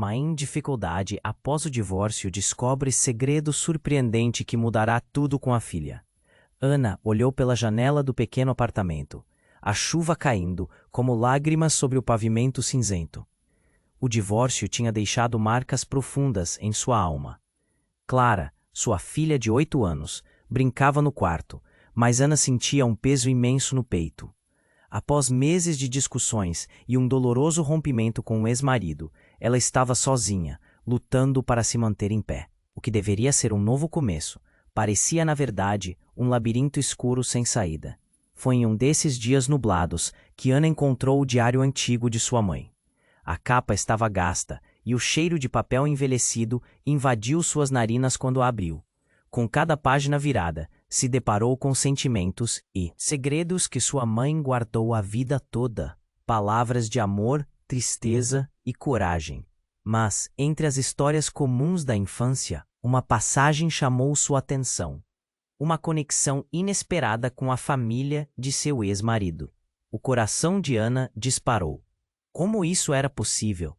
mãe em dificuldade após o divórcio descobre segredo surpreendente que mudará tudo com a filha. Ana olhou pela janela do pequeno apartamento, a chuva caindo como lágrimas sobre o pavimento cinzento. O divórcio tinha deixado marcas profundas em sua alma. Clara, sua filha de 8 anos, brincava no quarto, mas Ana sentia um peso imenso no peito. Após meses de discussões e um doloroso rompimento com o ex-marido, ela estava sozinha, lutando para se manter em pé. O que deveria ser um novo começo, parecia, na verdade, um labirinto escuro sem saída. Foi em um desses dias nublados que Ana encontrou o diário antigo de sua mãe. A capa estava gasta e o cheiro de papel envelhecido invadiu suas narinas quando a abriu. Com cada página virada, se deparou com sentimentos e segredos que sua mãe guardou a vida toda. Palavras de amor, tristeza e coragem. Mas, entre as histórias comuns da infância, uma passagem chamou sua atenção. Uma conexão inesperada com a família de seu ex-marido. O coração de Ana disparou. Como isso era possível?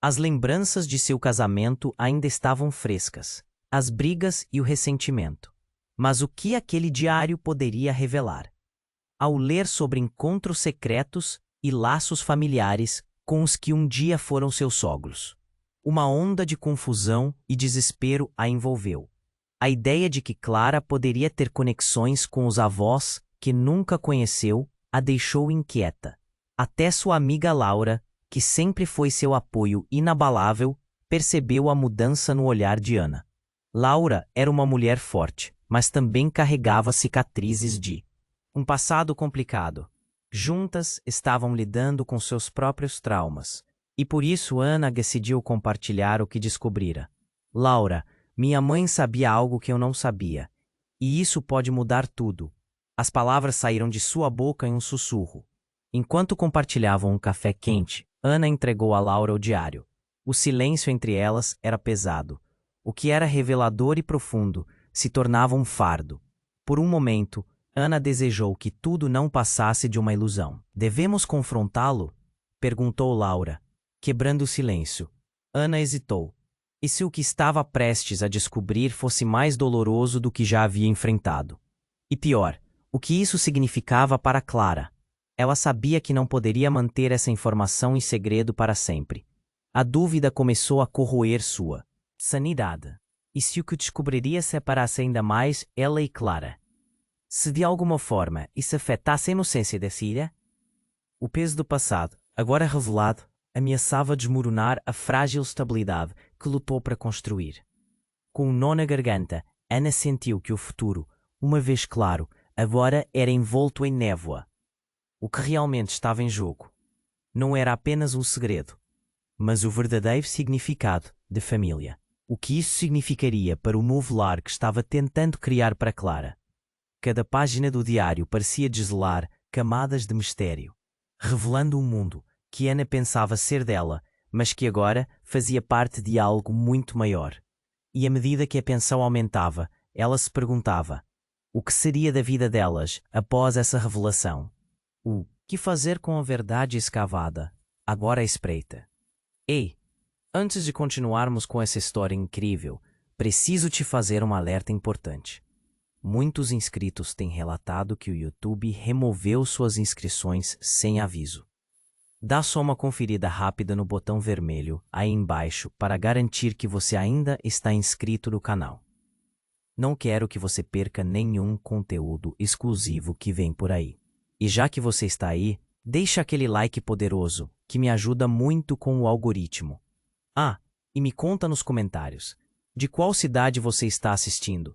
As lembranças de seu casamento ainda estavam frescas, as brigas e o ressentimento. Mas o que aquele diário poderia revelar? Ao ler sobre encontros secretos e laços familiares com os que um dia foram seus sogros, uma onda de confusão e desespero a envolveu. A ideia de que Clara poderia ter conexões com os avós que nunca conheceu a deixou inquieta. Até sua amiga Laura, que sempre foi seu apoio inabalável, percebeu a mudança no olhar de Ana. Laura era uma mulher forte, mas também carregava cicatrizes de um passado complicado. Juntas estavam lidando com seus próprios traumas, e por isso Ana decidiu compartilhar o que descobrira. Laura, minha mãe sabia algo que eu não sabia, e isso pode mudar tudo. As palavras saíram de sua boca em um sussurro. Enquanto compartilhavam um café quente, Ana entregou a Laura o diário. O silêncio entre elas era pesado. O que era revelador e profundo se tornava um fardo. Por um momento, Ana desejou que tudo não passasse de uma ilusão. Devemos confrontá-lo? Perguntou Laura, quebrando o silêncio. Ana hesitou. E se o que estava prestes a descobrir fosse mais doloroso do que já havia enfrentado? E pior, o que isso significava para Clara? Ela sabia que não poderia manter essa informação em segredo para sempre. A dúvida começou a corroer sua sanidade. E se o que descobriria separasse ainda mais ela e Clara? Se de alguma forma isso afetasse a inocência da filha? O peso do passado, agora revelado, ameaçava desmoronar a frágil estabilidade que lutou para construir. Com um nó na garganta, Ana sentiu que o futuro, uma vez claro, agora era envolto em névoa. O que realmente estava em jogo não era apenas um segredo, mas o verdadeiro significado de família. O que isso significaria para o novo lar que estava tentando criar para Clara. Cada página do diário parecia desvelar camadas de mistério, revelando um mundo que Ana pensava ser dela, mas que agora fazia parte de algo muito maior. E à medida que a tensão aumentava, ela se perguntava: o que seria da vida delas após essa revelação? O que fazer com a verdade escavada, agora à espreita? Ei, antes de continuarmos com essa história incrível, preciso te fazer um alerta importante. Muitos inscritos têm relatado que o YouTube removeu suas inscrições sem aviso. Dá só uma conferida rápida no botão vermelho aí embaixo para garantir que você ainda está inscrito no canal. Não quero que você perca nenhum conteúdo exclusivo que vem por aí. E já que você está aí, deixa aquele like poderoso que me ajuda muito com o algoritmo. Ah, e me conta nos comentários, de qual cidade você está assistindo?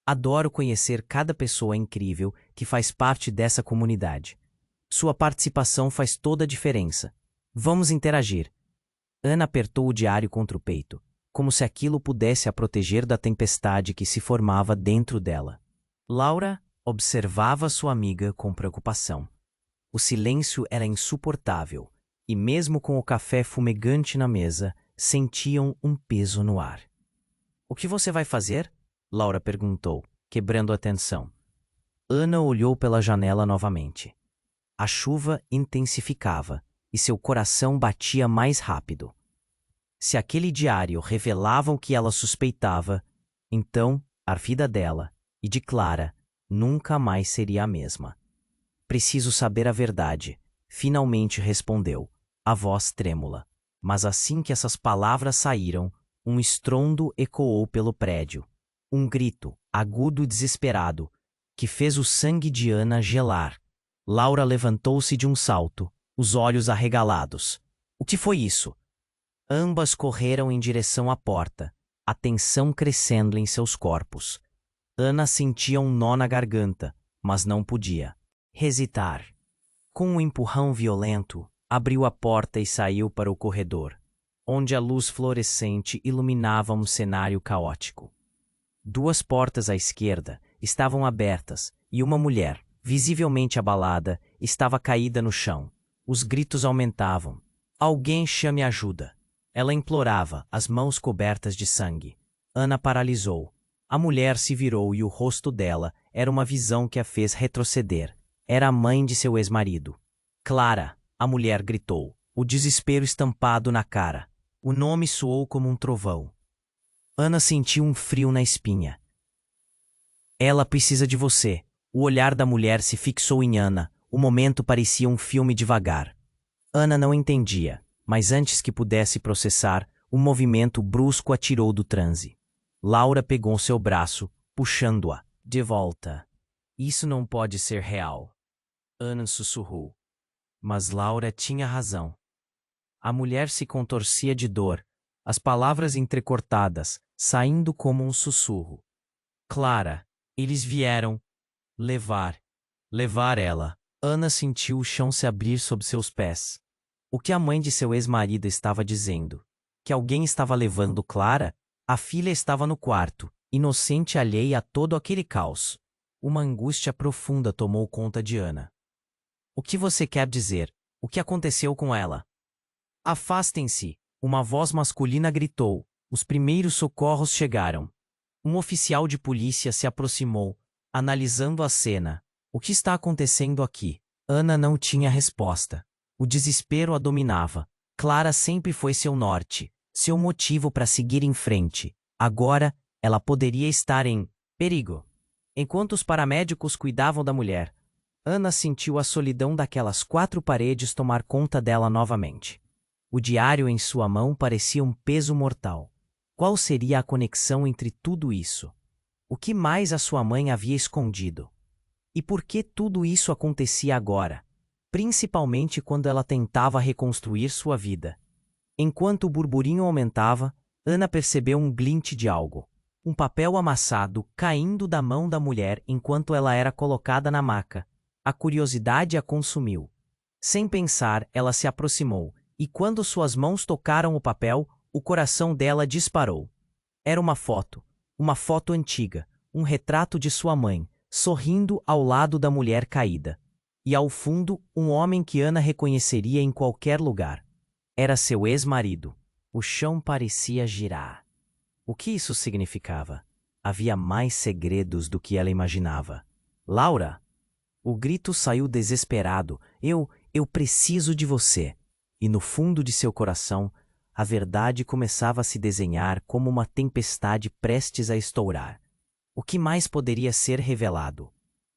Adoro conhecer cada pessoa incrível que faz parte dessa comunidade. Sua participação faz toda a diferença. Vamos interagir. Ana apertou o diário contra o peito, como se aquilo pudesse a proteger da tempestade que se formava dentro dela. Laura observava sua amiga com preocupação. O silêncio era insuportável, e mesmo com o café fumegante na mesa, sentiam um peso no ar. O que você vai fazer? Laura perguntou, quebrando a tensão. Ana olhou pela janela novamente. A chuva intensificava e seu coração batia mais rápido. Se aquele diário revelava o que ela suspeitava, então a vida dela e de Clara nunca mais seria a mesma. Preciso saber a verdade, finalmente respondeu, a voz trêmula. Mas assim que essas palavras saíram, um estrondo ecoou pelo prédio. Um grito, agudo e desesperado, que fez o sangue de Ana gelar. Laura levantou-se de um salto, os olhos arregalados. O que foi isso? Ambas correram em direção à porta, a tensão crescendo em seus corpos. Ana sentia um nó na garganta, mas não podia hesitar. Com um empurrão violento, abriu a porta e saiu para o corredor, onde a luz fluorescente iluminava um cenário caótico. Duas portas à esquerda estavam abertas e uma mulher, visivelmente abalada, estava caída no chão. Os gritos aumentavam. Alguém chame ajuda. Ela implorava, as mãos cobertas de sangue. Ana paralisou. A mulher se virou e o rosto dela era uma visão que a fez retroceder. Era a mãe de seu ex-marido. Clara, a mulher gritou, o desespero estampado na cara. O nome soou como um trovão. Ana sentiu um frio na espinha. Ela precisa de você. O olhar da mulher se fixou em Ana. O momento parecia um filme devagar. Ana não entendia, mas antes que pudesse processar, um movimento brusco a tirou do transe. Laura pegou seu braço, puxando-a de volta. Isso não pode ser real. Ana sussurrou. Mas Laura tinha razão. A mulher se contorcia de dor, as palavras entrecortadas, saindo como um sussurro. Clara, eles vieram levar ela. Ana sentiu o chão se abrir sob seus pés. O que a mãe de seu ex-marido estava dizendo? Que alguém estava levando Clara? A filha estava no quarto, inocente e alheia a todo aquele caos. Uma angústia profunda tomou conta de Ana. O que você quer dizer? O que aconteceu com ela? Afastem-se! Uma voz masculina gritou. Os primeiros socorros chegaram. Um oficial de polícia se aproximou, analisando a cena. O que está acontecendo aqui? Ana não tinha resposta. O desespero a dominava. Clara sempre foi seu norte, seu motivo para seguir em frente. Agora, ela poderia estar em perigo. Enquanto os paramédicos cuidavam da mulher, Ana sentiu a solidão daquelas quatro paredes tomar conta dela novamente. O diário em sua mão parecia um peso mortal. Qual seria a conexão entre tudo isso? O que mais a sua mãe havia escondido? E por que tudo isso acontecia agora? Principalmente quando ela tentava reconstruir sua vida. Enquanto o burburinho aumentava, Ana percebeu um glint de algo. Um papel amassado caindo da mão da mulher enquanto ela era colocada na maca. A curiosidade a consumiu. Sem pensar, ela se aproximou, e quando suas mãos tocaram o papel, o coração dela disparou. Era uma foto antiga, um retrato de sua mãe, sorrindo ao lado da mulher caída. E ao fundo, um homem que Ana reconheceria em qualquer lugar. Era seu ex-marido. O chão parecia girar. O que isso significava? Havia mais segredos do que ela imaginava. Laura! O grito saiu desesperado. Eu preciso de você. E no fundo de seu coração, a verdade começava a se desenhar como uma tempestade prestes a estourar. O que mais poderia ser revelado?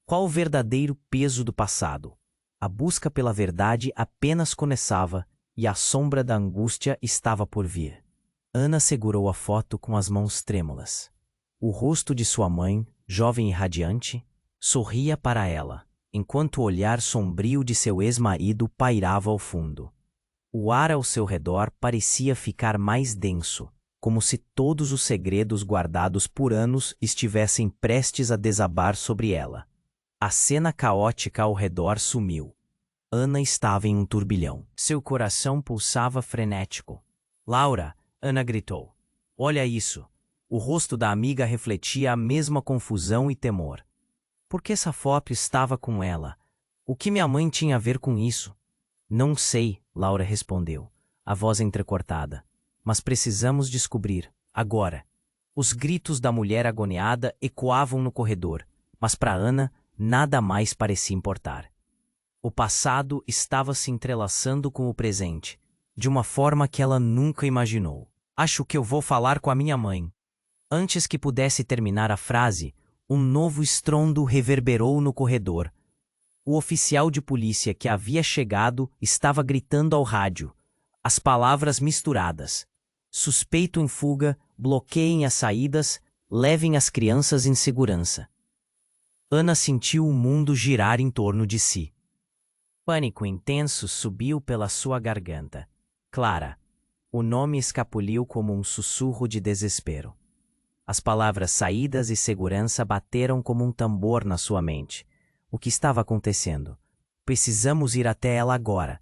Qual o verdadeiro peso do passado? A busca pela verdade apenas começava e a sombra da angústia estava por vir. Ana segurou a foto com as mãos trêmulas. O rosto de sua mãe, jovem e radiante, sorria para ela, enquanto o olhar sombrio de seu ex-marido pairava ao fundo. O ar ao seu redor parecia ficar mais denso, como se todos os segredos guardados por anos estivessem prestes a desabar sobre ela. A cena caótica ao redor sumiu. Ana estava em um turbilhão. Seu coração pulsava frenético. Laura! Ana gritou. Olha isso! O rosto da amiga refletia a mesma confusão e temor. Por que essa foto estava com ela? O que minha mãe tinha a ver com isso? Não sei, Laura respondeu, a voz entrecortada. Mas precisamos descobrir, agora. Os gritos da mulher agoniada ecoavam no corredor, mas para Ana nada mais parecia importar. O passado estava se entrelaçando com o presente, de uma forma que ela nunca imaginou. Acho que eu vou falar com a minha mãe. Antes que pudesse terminar a frase, um novo estrondo reverberou no corredor. O oficial de polícia que havia chegado estava gritando ao rádio, as palavras misturadas. Suspeito em fuga, bloqueiem as saídas, levem as crianças em segurança. Ana sentiu o mundo girar em torno de si. Pânico intenso subiu pela sua garganta. Clara. O nome escapuliu como um sussurro de desespero. As palavras saídas e segurança bateram como um tambor na sua mente. O que estava acontecendo? Precisamos ir até ela agora.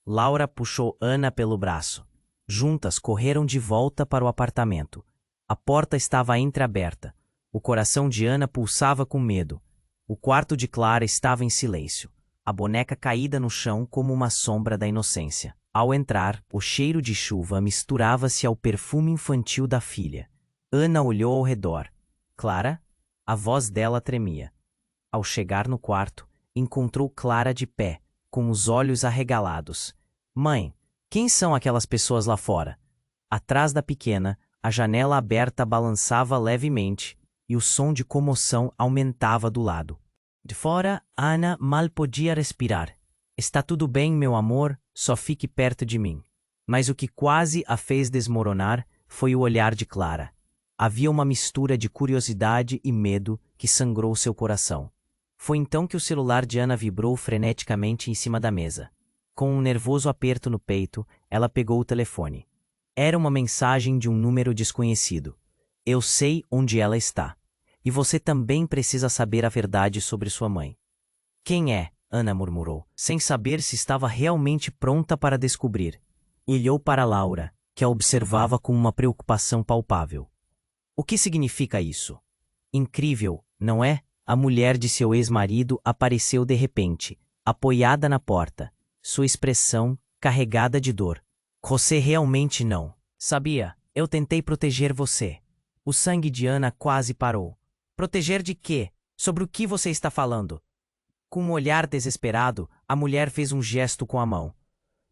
Laura puxou Ana pelo braço. Juntas correram de volta para o apartamento. A porta estava entreaberta. O coração de Ana pulsava com medo. O quarto de Clara estava em silêncio. A boneca caída no chão como uma sombra da inocência. Ao entrar, o cheiro de chuva misturava-se ao perfume infantil da filha. Ana olhou ao redor. Clara? A voz dela tremia. Ao chegar no quarto, encontrou Clara de pé, com os olhos arregalados. Mãe, quem são aquelas pessoas lá fora? Atrás da pequena, a janela aberta balançava levemente, e o som de comoção aumentava do lado. De fora, Ana mal podia respirar. Está tudo bem, meu amor, só fique perto de mim. Mas o que quase a fez desmoronar foi o olhar de Clara. Havia uma mistura de curiosidade e medo que sangrou seu coração. Foi então que o celular de Ana vibrou freneticamente em cima da mesa. Com um nervoso aperto no peito, ela pegou o telefone. Era uma mensagem de um número desconhecido. Eu sei onde ela está. E você também precisa saber a verdade sobre sua mãe. Quem é? Ana murmurou, sem saber se estava realmente pronta para descobrir. Olhou para Laura, que a observava com uma preocupação palpável. O que significa isso? Incrível, não é? A mulher de seu ex-marido apareceu de repente, apoiada na porta, sua expressão carregada de dor. Você realmente não. Sabia, eu tentei proteger você. O sangue de Ana quase parou. Proteger de quê? Sobre o que você está falando? Com um olhar desesperado, a mulher fez um gesto com a mão.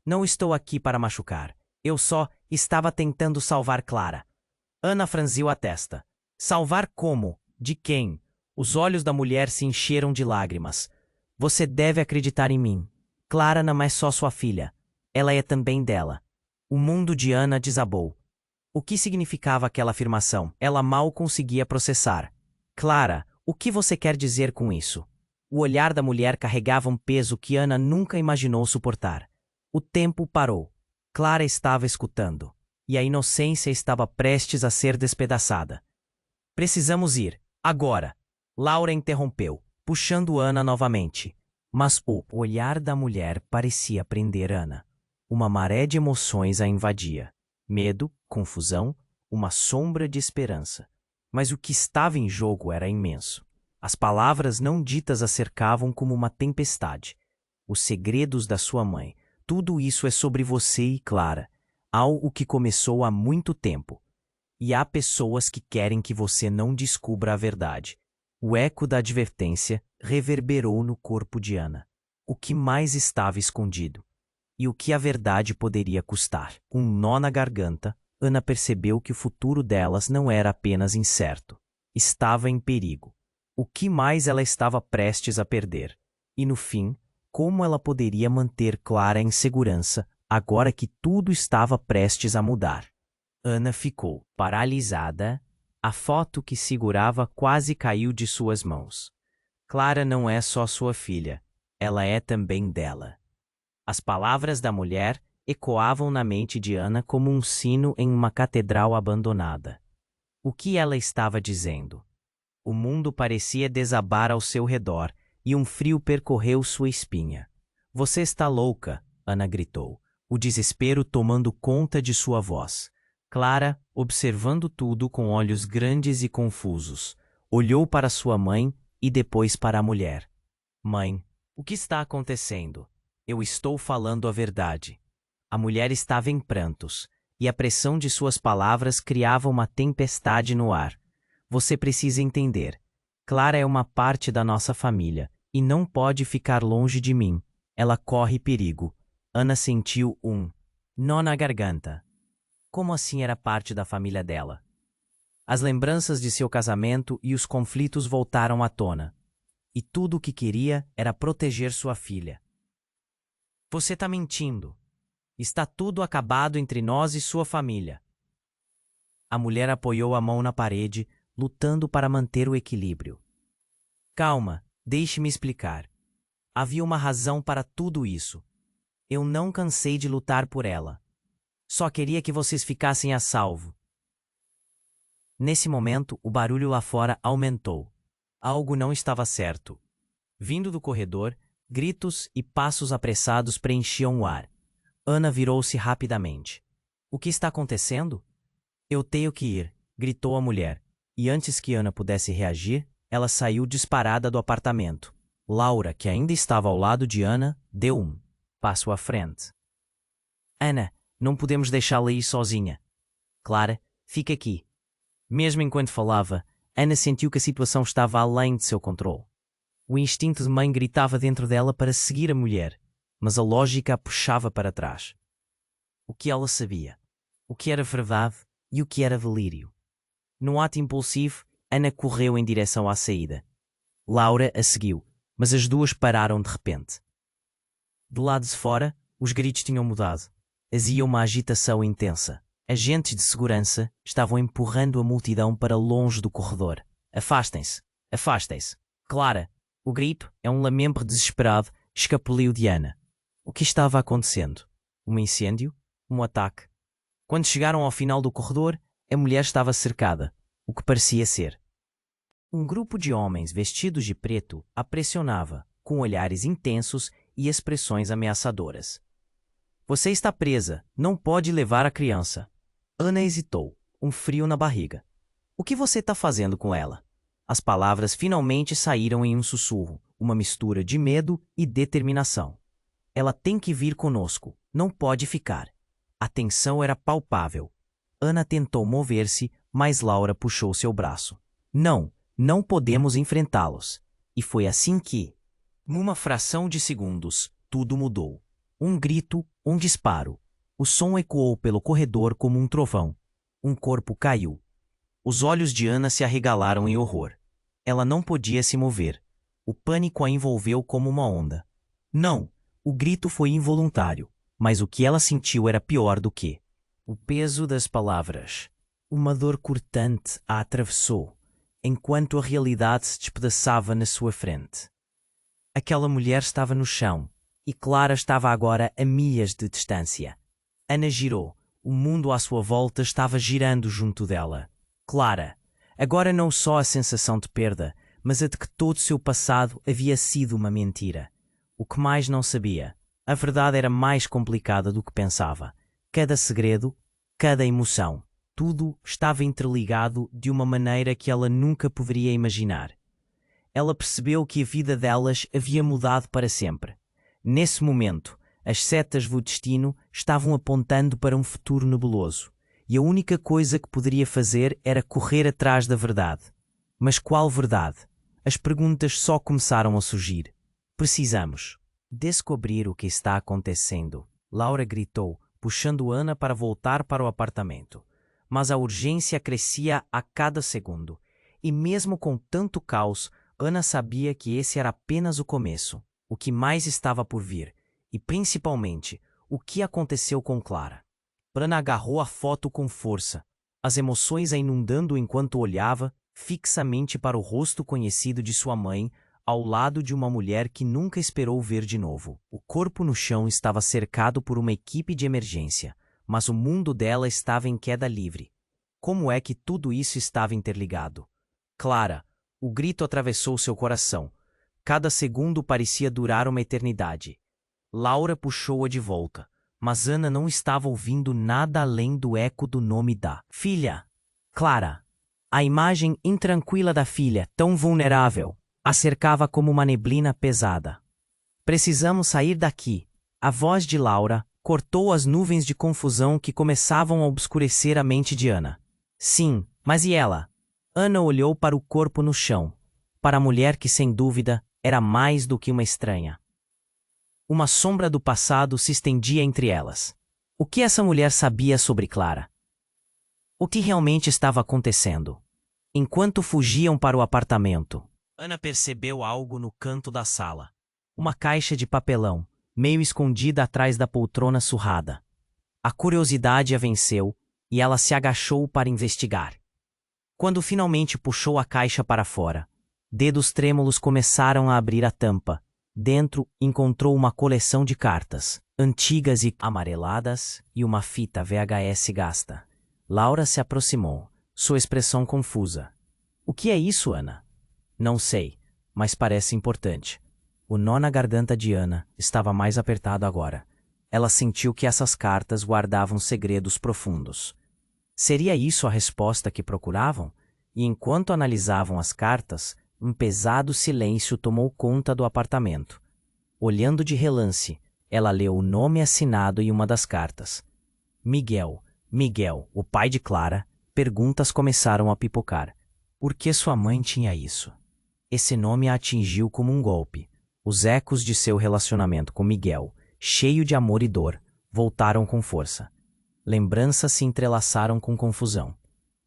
Não estou aqui para machucar. Eu só estava tentando salvar Clara. Ana franziu a testa. Salvar como? De quem? Os olhos da mulher se encheram de lágrimas. Você deve acreditar em mim. Clara não é só sua filha. Ela é também dela. O mundo de Ana desabou. O que significava aquela afirmação? Ela mal conseguia processar. Clara, o que você quer dizer com isso? O olhar da mulher carregava um peso que Ana nunca imaginou suportar. O tempo parou. Clara estava escutando. E a inocência estava prestes a ser despedaçada. Precisamos ir. Agora. Laura interrompeu, puxando Ana novamente. Mas o olhar da mulher parecia prender Ana. Uma maré de emoções a invadia. Medo, confusão, uma sombra de esperança. Mas o que estava em jogo era imenso. As palavras não ditas a cercavam como uma tempestade. Os segredos da sua mãe. Tudo isso é sobre você e Clara. Algo que começou há muito tempo. E há pessoas que querem que você não descubra a verdade. O eco da advertência reverberou no corpo de Ana. O que mais estava escondido? E o que a verdade poderia custar? Um nó na garganta, Ana percebeu que o futuro delas não era apenas incerto. Estava em perigo. O que mais ela estava prestes a perder? E no fim, como ela poderia manter Clara em segurança, agora que tudo estava prestes a mudar? Ana ficou paralisada. A foto que segurava quase caiu de suas mãos. Clara não é só sua filha, ela é também dela. As palavras da mulher ecoavam na mente de Ana como um sino em uma catedral abandonada. O que ela estava dizendo? O mundo parecia desabar ao seu redor e um frio percorreu sua espinha. Você está louca, Ana gritou, o desespero tomando conta de sua voz. Clara, observando tudo com olhos grandes e confusos, olhou para sua mãe e depois para a mulher. Mãe, o que está acontecendo? Eu estou falando a verdade. A mulher estava em prantos, e a pressão de suas palavras criava uma tempestade no ar. Você precisa entender. Clara é uma parte da nossa família, e não pode ficar longe de mim. Ela corre perigo. Ana sentiu um nó na garganta. Como assim era parte da família dela? As lembranças de seu casamento e os conflitos voltaram à tona. E tudo o que queria era proteger sua filha. Você está mentindo. Está tudo acabado entre nós e sua família. A mulher apoiou a mão na parede, lutando para manter o equilíbrio. Calma, deixe-me explicar. Havia uma razão para tudo isso. Eu não cansei de lutar por ela. Só queria que vocês ficassem a salvo. Nesse momento, o barulho lá fora aumentou. Algo não estava certo. Vindo do corredor, gritos e passos apressados preenchiam o ar. Ana virou-se rapidamente. O que está acontecendo? Eu tenho que ir, gritou a mulher. E antes que Ana pudesse reagir, ela saiu disparada do apartamento. Laura, que ainda estava ao lado de Ana, deu um passo à frente. Ana, não podemos deixá-la ir sozinha. Clara, fica aqui. Mesmo enquanto falava, Ana sentiu que a situação estava além de seu controle. O instinto de mãe gritava dentro dela para seguir a mulher, mas a lógica a puxava para trás. O que ela sabia? O que era verdade e o que era delírio? Num ato impulsivo, Ana correu em direção à saída. Laura a seguiu, mas as duas pararam de repente. Do lado de fora, os gritos tinham mudado. Havia uma agitação intensa. Agentes de segurança estavam empurrando a multidão para longe do corredor. Afastem-se! Afastem-se! Clara! O grito é um lamento desesperado, escapuliu de Ana. O que estava acontecendo? Um incêndio? Um ataque? Quando chegaram ao final do corredor, a mulher estava cercada, o que parecia ser. Um grupo de homens vestidos de preto a pressionava, com olhares intensos e expressões ameaçadoras. Você está presa, não pode levar a criança. Ana hesitou, um frio na barriga. O que você está fazendo com ela? As palavras finalmente saíram em um sussurro, uma mistura de medo e determinação. Ela tem que vir conosco, não pode ficar. A tensão era palpável. Ana tentou mover-se, mas Laura puxou seu braço. Não, não podemos enfrentá-los. E foi assim que, numa fração de segundos, tudo mudou. Um grito, um disparo. O som ecoou pelo corredor como um trovão. Um corpo caiu. Os olhos de Ana se arregalaram em horror. Ela não podia se mover. O pânico a envolveu como uma onda. Não, o grito foi involuntário, mas o que ela sentiu era pior do que o peso das palavras. Uma dor cortante a atravessou, enquanto a realidade se despedaçava na sua frente. Aquela mulher estava no chão, e Clara estava agora a milhas de distância. Ana girou. O mundo à sua volta estava girando junto dela. Clara. Agora não só a sensação de perda, mas a de que todo seu passado havia sido uma mentira. O que mais não sabia, a verdade era mais complicada do que pensava. Cada segredo, cada emoção, tudo estava interligado de uma maneira que ela nunca poderia imaginar. Ela percebeu que a vida delas havia mudado para sempre. Nesse momento, as setas do destino estavam apontando para um futuro nebuloso, e a única coisa que poderia fazer era correr atrás da verdade. Mas qual verdade? As perguntas só começaram a surgir. Precisamos descobrir o que está acontecendo, Laura gritou, puxando Ana para voltar para o apartamento. Mas a urgência crescia a cada segundo, e mesmo com tanto caos, Ana sabia que esse era apenas o começo. O que mais estava por vir, e principalmente, o que aconteceu com Clara. Ana agarrou a foto com força, as emoções a inundando enquanto olhava fixamente para o rosto conhecido de sua mãe, ao lado de uma mulher que nunca esperou ver de novo. O corpo no chão estava cercado por uma equipe de emergência, mas o mundo dela estava em queda livre. Como é que tudo isso estava interligado? Clara, o grito atravessou seu coração. Cada segundo parecia durar uma eternidade. Laura puxou-a de volta, mas Ana não estava ouvindo nada além do eco do nome da filha. Clara. A imagem intranquila da filha, tão vulnerável, a cercava como uma neblina pesada. Precisamos sair daqui. A voz de Laura cortou as nuvens de confusão que começavam a obscurecer a mente de Ana. Sim, mas e ela? Ana olhou para o corpo no chão, para a mulher que, sem dúvida, era mais do que uma estranha. Uma sombra do passado se estendia entre elas. O que essa mulher sabia sobre Clara? O que realmente estava acontecendo? Enquanto fugiam para o apartamento, Ana percebeu algo no canto da sala. Uma caixa de papelão, meio escondida atrás da poltrona surrada. A curiosidade a venceu e ela se agachou para investigar. Quando finalmente puxou a caixa para fora, dedos trêmulos começaram a abrir a tampa. Dentro, encontrou uma coleção de cartas, antigas e amareladas, e uma fita VHS gasta. Laura se aproximou, sua expressão confusa. O que é isso, Ana? Não sei, mas parece importante. O nó na garganta de Ana estava mais apertado agora. Ela sentiu que essas cartas guardavam segredos profundos. Seria isso a resposta que procuravam? E enquanto analisavam as cartas, um pesado silêncio tomou conta do apartamento. Olhando de relance, ela leu o nome assinado em uma das cartas. Miguel, o pai de Clara. Perguntas começaram a pipocar. Por que sua mãe tinha isso? Esse nome a atingiu como um golpe. Os ecos de seu relacionamento com Miguel, cheio de amor e dor, voltaram com força. Lembranças se entrelaçaram com confusão.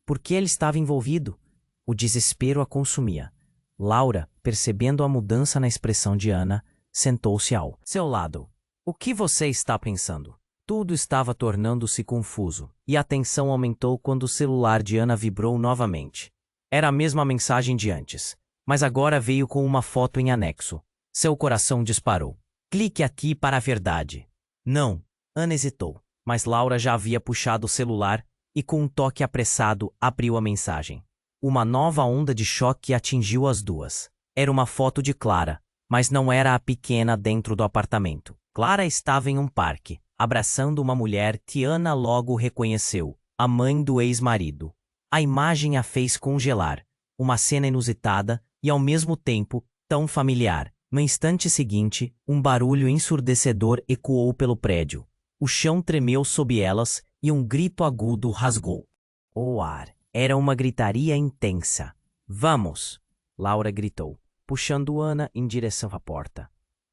Por que ele estava envolvido? O desespero a consumia. Laura, percebendo a mudança na expressão de Ana, sentou-se ao seu lado. O que você está pensando? Tudo estava tornando-se confuso, e a tensão aumentou quando o celular de Ana vibrou novamente. Era a mesma mensagem de antes, mas agora veio com uma foto em anexo. Seu coração disparou. Clique aqui para a verdade. Não, Ana hesitou, mas Laura já havia puxado o celular e com um toque apressado abriu a mensagem. Uma nova onda de choque atingiu as duas. Era uma foto de Clara, mas não era a pequena dentro do apartamento. Clara estava em um parque, abraçando uma mulher que Ana logo reconheceu, a mãe do ex-marido. A imagem a fez congelar, uma cena inusitada e ao mesmo tempo tão familiar. No instante seguinte, um barulho ensurdecedor ecoou pelo prédio. O chão tremeu sob elas e um grito agudo rasgou o ar. Era uma gritaria intensa. Vamos! Laura gritou, puxando Ana em direção à porta.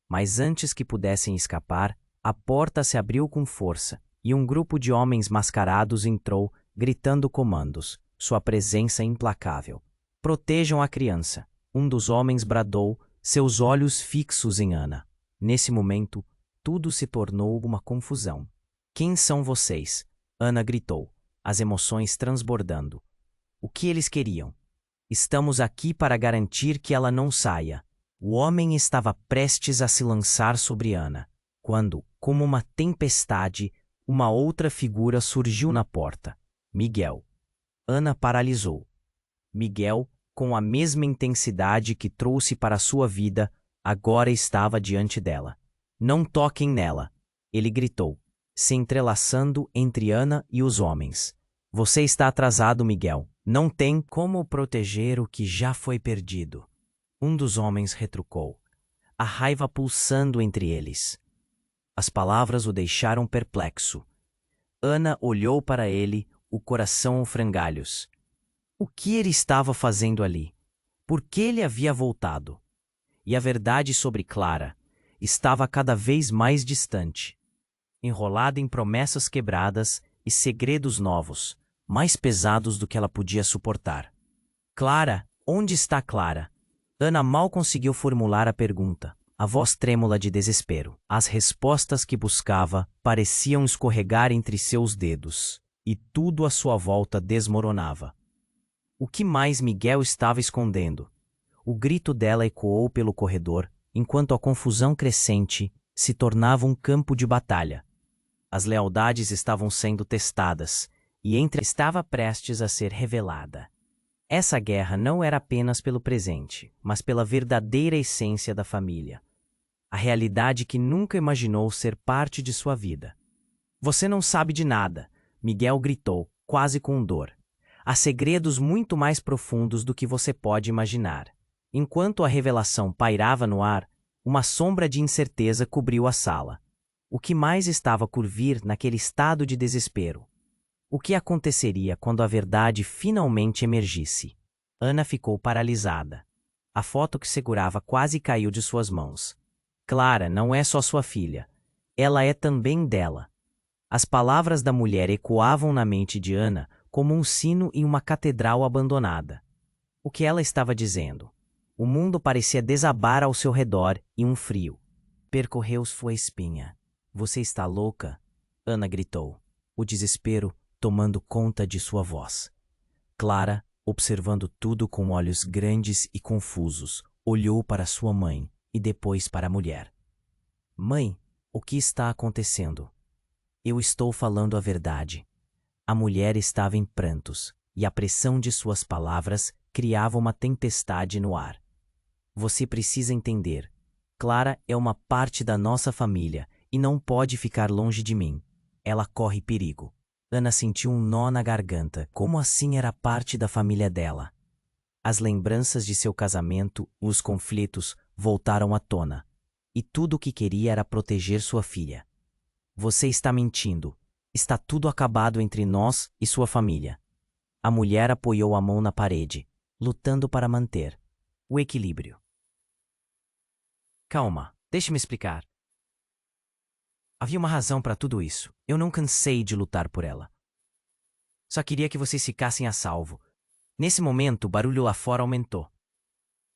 Mas antes que pudessem escapar, a porta se abriu com força e um grupo de homens mascarados entrou, gritando comandos, sua presença implacável. Protejam a criança. Um dos homens bradou, seus olhos fixos em Ana. Nesse momento, tudo se tornou uma confusão. Quem são vocês? Ana gritou, as emoções transbordando. O que eles queriam? Estamos aqui para garantir que ela não saia. O homem estava prestes a se lançar sobre Ana, quando, como uma tempestade, uma outra figura surgiu na porta. Miguel. Ana paralisou. Miguel, com a mesma intensidade que trouxe para sua vida, agora estava diante dela. Não toquem nela, ele gritou, se entrelaçando entre Ana e os homens. Você está atrasado, Miguel. Não tem como proteger o que já foi perdido. Um dos homens retrucou, a raiva pulsando entre eles. As palavras o deixaram perplexo. Ana olhou para ele, o coração aos frangalhos. O que ele estava fazendo ali? Por que ele havia voltado? E a verdade sobre Clara estava cada vez mais distante, enrolada em promessas quebradas e segredos novos, mais pesados do que ela podia suportar. Clara, onde está Clara? Ana mal conseguiu formular a pergunta, a voz trêmula de desespero. As respostas que buscava pareciam escorregar entre seus dedos, e tudo à sua volta desmoronava. O que mais Miguel estava escondendo? O grito dela ecoou pelo corredor, enquanto a confusão crescente se tornava um campo de batalha. As lealdades estavam sendo testadas, e entre estava prestes a ser revelada. Essa guerra não era apenas pelo presente, mas pela verdadeira essência da família. A realidade que nunca imaginou ser parte de sua vida. Você não sabe de nada, Miguel gritou, quase com dor. Há segredos muito mais profundos do que você pode imaginar. Enquanto a revelação pairava no ar, uma sombra de incerteza cobriu a sala. O que mais estava por vir naquele estado de desespero? O que aconteceria quando a verdade finalmente emergisse? Ana ficou paralisada. A foto que segurava quase caiu de suas mãos. Clara não é só sua filha. Ela é também dela. As palavras da mulher ecoavam na mente de Ana como um sino em uma catedral abandonada. O que ela estava dizendo? O mundo parecia desabar ao seu redor e um frio percorreu sua espinha. Você está louca? Ana gritou, o desespero tomando conta de sua voz. Clara, observando tudo com olhos grandes e confusos, olhou para sua mãe e depois para a mulher. Mãe, o que está acontecendo? Eu estou falando a verdade. A mulher estava em prantos, e a pressão de suas palavras criava uma tempestade no ar. Você precisa entender. Clara é uma parte da nossa família e não pode ficar longe de mim. Ela corre perigo. Ana sentiu um nó na garganta. Como assim era parte da família dela? As lembranças de seu casamento, os conflitos, voltaram à tona. E tudo o que queria era proteger sua filha. Você está mentindo. Está tudo acabado entre nós e sua família. A mulher apoiou a mão na parede, lutando para manter o equilíbrio. Calma, deixe-me explicar. Havia uma razão para tudo isso. Eu não cansei de lutar por ela. Só queria que vocês ficassem a salvo. Nesse momento, o barulho lá fora aumentou.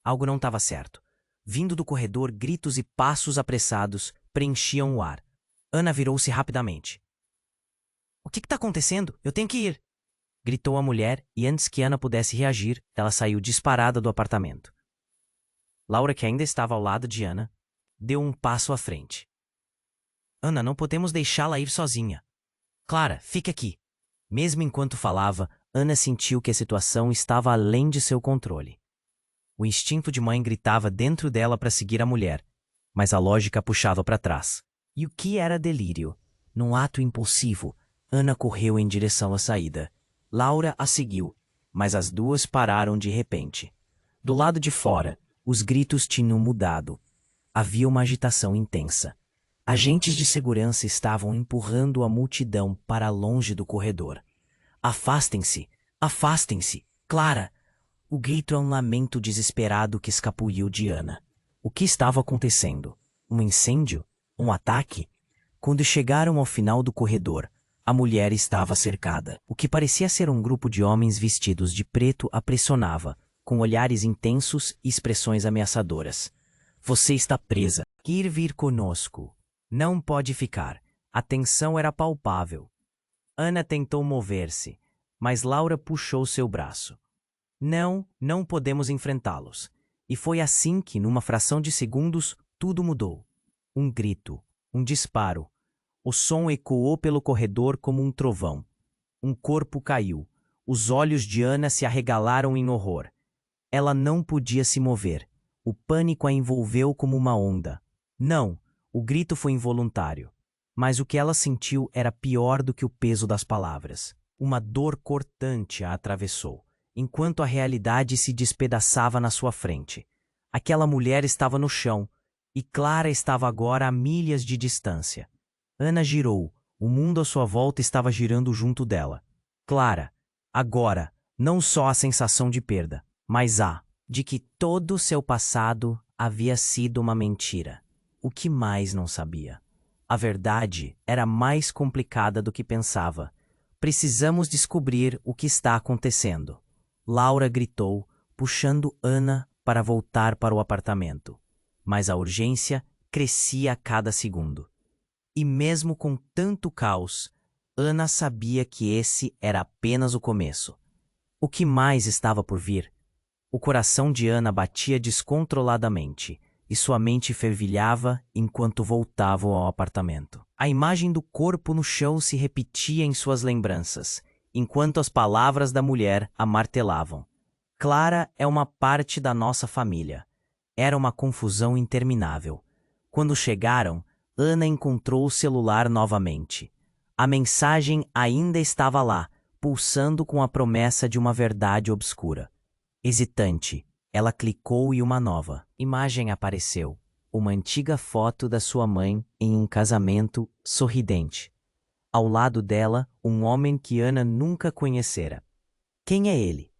Algo não estava certo. Vindo do corredor, gritos e passos apressados preenchiam o ar. Ana virou-se rapidamente. O que está acontecendo? Eu tenho que ir! Gritou a mulher e antes que Ana pudesse reagir, ela saiu disparada do apartamento. Laura, que ainda estava ao lado de Ana, deu um passo à frente. Ana, não podemos deixá-la ir sozinha. Clara, fique aqui. Mesmo enquanto falava, Ana sentiu que a situação estava além de seu controle. O instinto de mãe gritava dentro dela para seguir a mulher, mas a lógica a puxava para trás. E o que era delírio? Num ato impulsivo, Ana correu em direção à saída. Laura a seguiu, mas as duas pararam de repente. Do lado de fora, os gritos tinham mudado. Havia uma agitação intensa. Agentes de segurança estavam empurrando a multidão para longe do corredor. Afastem-se! Afastem-se! Clara! O grito é um lamento desesperado que escapuliu de Ana. O que estava acontecendo? Um incêndio? Um ataque? Quando chegaram ao final do corredor, a mulher estava cercada. O que parecia ser um grupo de homens vestidos de preto a pressionava, com olhares intensos e expressões ameaçadoras. Você está presa. Quer vir conosco? Não pode ficar. A tensão era palpável. Ana tentou mover-se, mas Laura puxou seu braço. Não, não podemos enfrentá-los. E foi assim que, numa fração de segundos, tudo mudou. Um grito, um disparo. O som ecoou pelo corredor como um trovão. Um corpo caiu. Os olhos de Ana se arregalaram em horror. Ela não podia se mover. O pânico a envolveu como uma onda. Não, o grito foi involuntário. Mas o que ela sentiu era pior do que o peso das palavras. Uma dor cortante a atravessou, enquanto a realidade se despedaçava na sua frente. Aquela mulher estava no chão, e Clara estava agora a milhas de distância. Ana girou. O mundo à sua volta estava girando junto dela. Clara, agora, não só a sensação de perda, mas a de que todo o seu passado havia sido uma mentira. O que mais não sabia? A verdade era mais complicada do que pensava. Precisamos descobrir o que está acontecendo. Laura gritou, puxando Ana para voltar para o apartamento. Mas a urgência crescia a cada segundo. E mesmo com tanto caos, Ana sabia que esse era apenas o começo. O que mais estava por vir? O coração de Ana batia descontroladamente e sua mente fervilhava enquanto voltavam ao apartamento. A imagem do corpo no chão se repetia em suas lembranças, enquanto as palavras da mulher a martelavam. Clara é uma parte da nossa família. Era uma confusão interminável. Quando chegaram, Ana encontrou o celular novamente. A mensagem ainda estava lá, pulsando com a promessa de uma verdade obscura. Hesitante, ela clicou e uma nova imagem apareceu. Uma antiga foto da sua mãe em um casamento sorridente. Ao lado dela, um homem que Ana nunca conhecera. Quem é ele?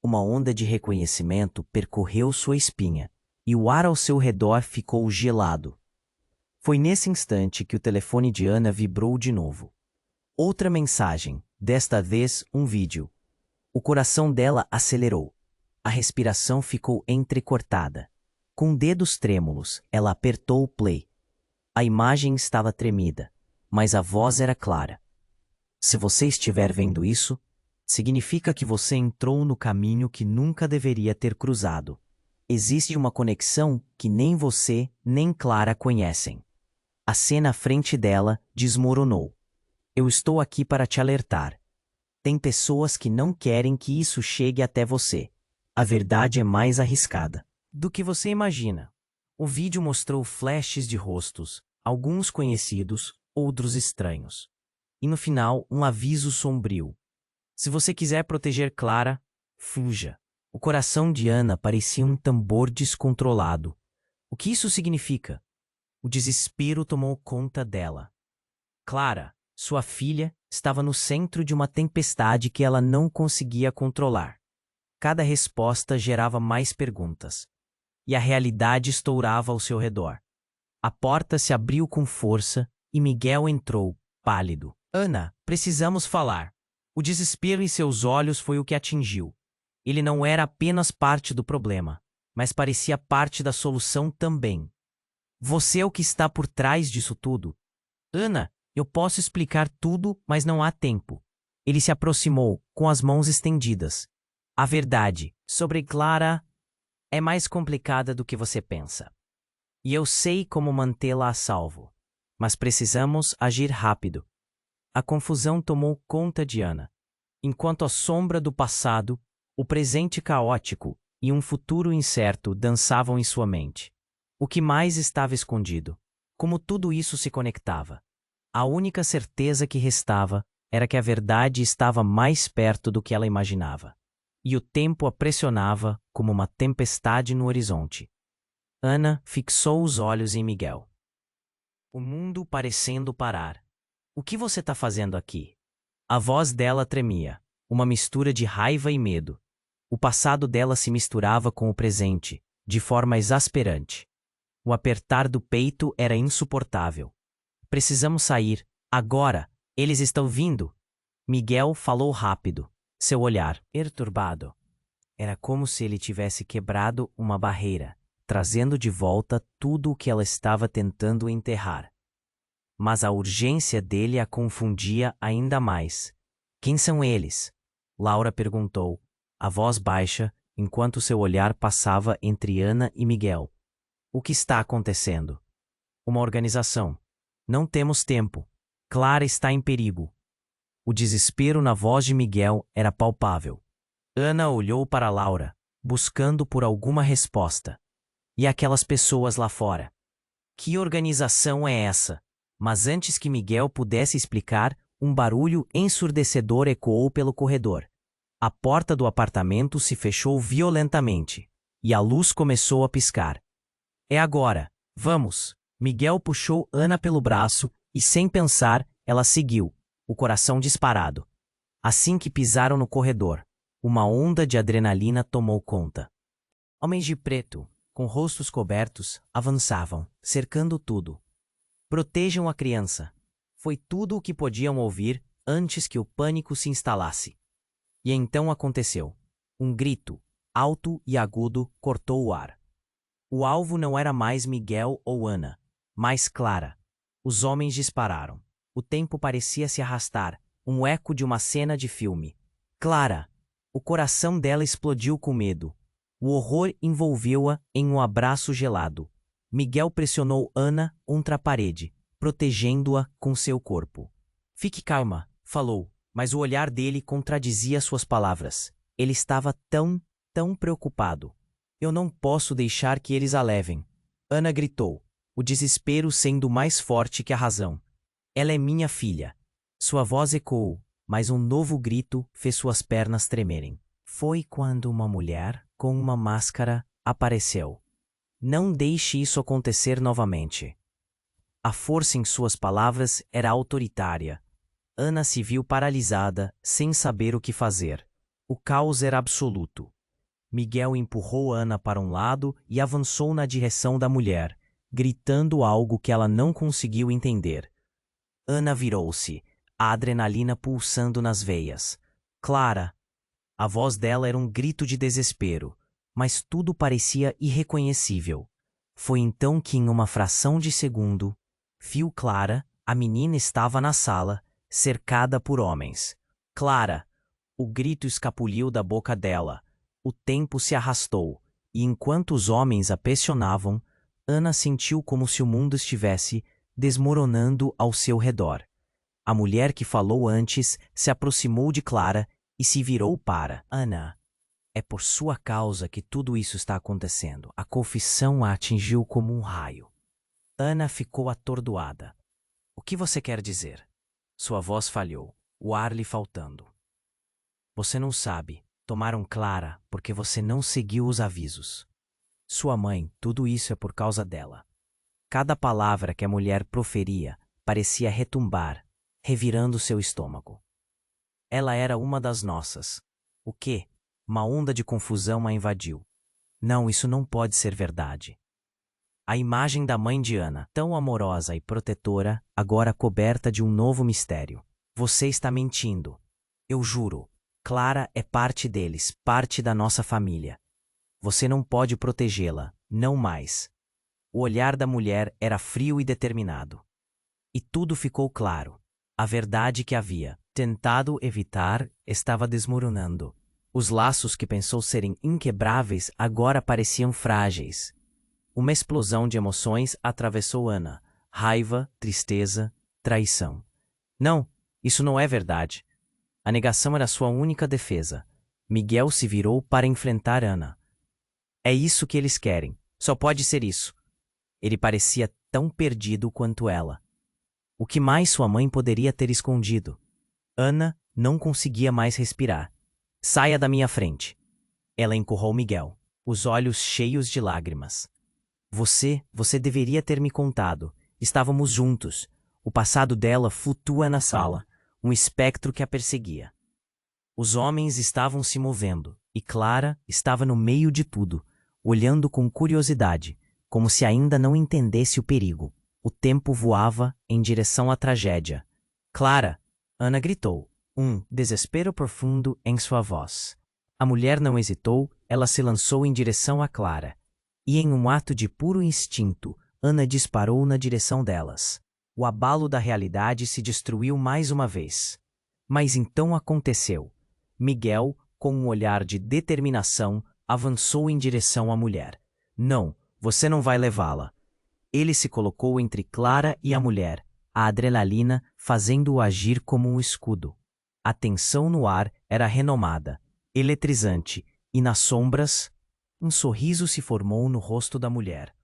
Uma onda de reconhecimento percorreu sua espinha, e o ar ao seu redor ficou gelado. Foi nesse instante que o telefone de Ana vibrou de novo. Outra mensagem, desta vez um vídeo. O coração dela acelerou. A respiração ficou entrecortada. Com dedos trêmulos, ela apertou o play. A imagem estava tremida, mas a voz era clara. Se você estiver vendo isso, significa que você entrou no caminho que nunca deveria ter cruzado. Existe uma conexão que nem você nem Clara conhecem. A cena à frente dela desmoronou. Eu estou aqui para te alertar. Tem pessoas que não querem que isso chegue até você. A verdade é mais arriscada do que você imagina. O vídeo mostrou flashes de rostos, alguns conhecidos, outros estranhos. E no final, um aviso sombrio. Se você quiser proteger Clara, fuja. O coração de Ana parecia um tambor descontrolado. O que isso significa? O desespero tomou conta dela. Clara, sua filha, estava no centro de uma tempestade que ela não conseguia controlar. Cada resposta gerava mais perguntas. E a realidade estourava ao seu redor. A porta se abriu com força e Miguel entrou, pálido. Ana, precisamos falar. O desespero em seus olhos foi o que atingiu. Ele não era apenas parte do problema, mas parecia parte da solução também. Você é o que está por trás disso tudo. Ana, eu posso explicar tudo, mas não há tempo. Ele se aproximou, com as mãos estendidas. A verdade sobre Clara é mais complicada do que você pensa. E eu sei como mantê-la a salvo. Mas precisamos agir rápido. A confusão tomou conta de Ana. Enquanto a sombra do passado, o presente caótico e um futuro incerto dançavam em sua mente. O que mais estava escondido? Como tudo isso se conectava? A única certeza que restava era que a verdade estava mais perto do que ela imaginava. E o tempo a pressionava como uma tempestade no horizonte. Ana fixou os olhos em Miguel. O mundo parecendo parar. O que você está fazendo aqui? A voz dela tremia, uma mistura de raiva e medo. O passado dela se misturava com o presente, de forma exasperante. O apertar do peito era insuportável. Precisamos sair, agora! Eles estão vindo! Miguel falou rápido, seu olhar perturbado. Era como se ele tivesse quebrado uma barreira, trazendo de volta tudo o que ela estava tentando enterrar. Mas a urgência dele a confundia ainda mais. Quem são eles? Laura perguntou, a voz baixa, enquanto seu olhar passava entre Ana e Miguel. O que está acontecendo? Uma organização. Não temos tempo. Clara está em perigo. O desespero na voz de Miguel era palpável. Ana olhou para Laura, buscando por alguma resposta. E aquelas pessoas lá fora? Que organização é essa? Mas antes que Miguel pudesse explicar, um barulho ensurdecedor ecoou pelo corredor. A porta do apartamento se fechou violentamente, e a luz começou a piscar. É agora, vamos! Miguel puxou Ana pelo braço e, sem pensar, ela seguiu, o coração disparado. Assim que pisaram no corredor, uma onda de adrenalina tomou conta. Homens de preto, com rostos cobertos, avançavam, cercando tudo. Protejam a criança. Foi tudo o que podiam ouvir antes que o pânico se instalasse. E então aconteceu. Um grito, alto e agudo, cortou o ar. O alvo não era mais Miguel ou Ana, mas Clara. Os homens dispararam. O tempo parecia se arrastar, um eco de uma cena de filme. Clara! O coração dela explodiu com medo. O horror envolveu-a em um abraço gelado. Miguel pressionou Ana contra a parede, protegendo-a com seu corpo. Fique calma, falou, mas o olhar dele contradizia suas palavras. Ele estava tão preocupado. Eu não posso deixar que eles a levem. Ana gritou, o desespero sendo mais forte que a razão. Ela é minha filha. Sua voz ecoou, mas um novo grito fez suas pernas tremerem. Foi quando uma mulher, com uma máscara, apareceu. Não deixe isso acontecer novamente. A força em suas palavras era autoritária. Ana se viu paralisada, sem saber o que fazer. O caos era absoluto. Miguel empurrou Ana para um lado e avançou na direção da mulher, gritando algo que ela não conseguiu entender. Ana virou-se, a adrenalina pulsando nas veias. Clara! A voz dela era um grito de desespero, mas tudo parecia irreconhecível. Foi então que, em uma fração de segundo, viu Clara, a menina estava na sala, cercada por homens. Clara! O grito escapuliu da boca dela. O tempo se arrastou, e enquanto os homens a pressionavam, Ana sentiu como se o mundo estivesse desmoronando ao seu redor. A mulher que falou antes se aproximou de Clara e se virou para Ana. É por sua causa que tudo isso está acontecendo. A confissão a atingiu como um raio. Ana ficou atordoada. O que você quer dizer? Sua voz falhou, o ar lhe faltando. Você não sabe. Tomaram Clara porque você não seguiu os avisos. Sua mãe, tudo isso é por causa dela. Cada palavra que a mulher proferia parecia retumbar, revirando seu estômago. Ela era uma das nossas. O quê? Uma onda de confusão a invadiu. Não, isso não pode ser verdade. A imagem da mãe de Ana, tão amorosa e protetora, agora coberta de um novo mistério. Você está mentindo. Eu juro. Clara é parte deles, parte da nossa família. Você não pode protegê-la, não mais. O olhar da mulher era frio e determinado. E tudo ficou claro. A verdade que havia tentado evitar estava desmoronando. Os laços que pensou serem inquebráveis agora pareciam frágeis. Uma explosão de emoções atravessou Ana. Raiva, tristeza, traição. Não, isso não é verdade. A negação era sua única defesa. Miguel se virou para enfrentar Ana. É isso que eles querem. Só pode ser isso. Ele parecia tão perdido quanto ela. O que mais sua mãe poderia ter escondido? Ana não conseguia mais respirar. Saia da minha frente. Ela empurrou Miguel, os olhos cheios de lágrimas. Você deveria ter me contado. Estávamos juntos. O passado dela flutua na sala, um espectro que a perseguia. Os homens estavam se movendo, e Clara estava no meio de tudo, olhando com curiosidade, como se ainda não entendesse o perigo. O tempo voava em direção à tragédia. Clara! Ana gritou, um desespero profundo em sua voz. A mulher não hesitou, ela se lançou em direção a Clara. E em um ato de puro instinto, Ana disparou na direção delas. O abalo da realidade se destruiu mais uma vez. Mas então aconteceu. Miguel, com um olhar de determinação, avançou em direção à mulher. Não, você não vai levá-la. Ele se colocou entre Clara e a mulher, a adrenalina fazendo-o agir como um escudo. A tensão no ar era renomada, eletrizante, e nas sombras, um sorriso se formou no rosto da mulher.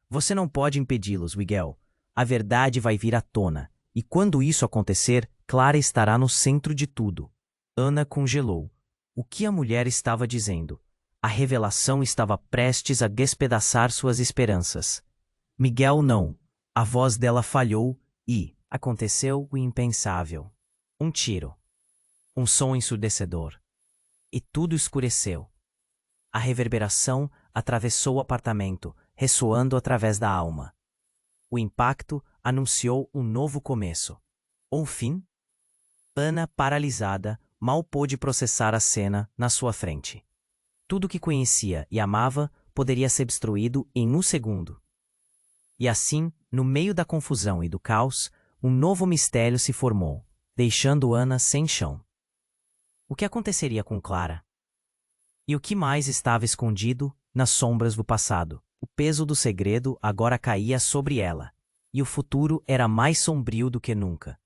Você não pode impedi-los, Miguel. A verdade vai vir à tona, e quando isso acontecer, Clara estará no centro de tudo. Ana congelou. O que a mulher estava dizendo? A revelação estava prestes a despedaçar suas esperanças. Miguel não. A voz dela falhou e aconteceu o impensável. Um tiro. Um som ensurdecedor. E tudo escureceu. A reverberação atravessou o apartamento, ressoando através da alma. O impacto anunciou um novo começo. Ou fim? Ana, paralisada, mal pôde processar a cena na sua frente. Tudo que conhecia e amava poderia ser destruído em um segundo. E assim, no meio da confusão e do caos, um novo mistério se formou, deixando Ana sem chão. O que aconteceria com Clara? E o que mais estava escondido nas sombras do passado? O peso do segredo agora caía sobre ela, e o futuro era mais sombrio do que nunca.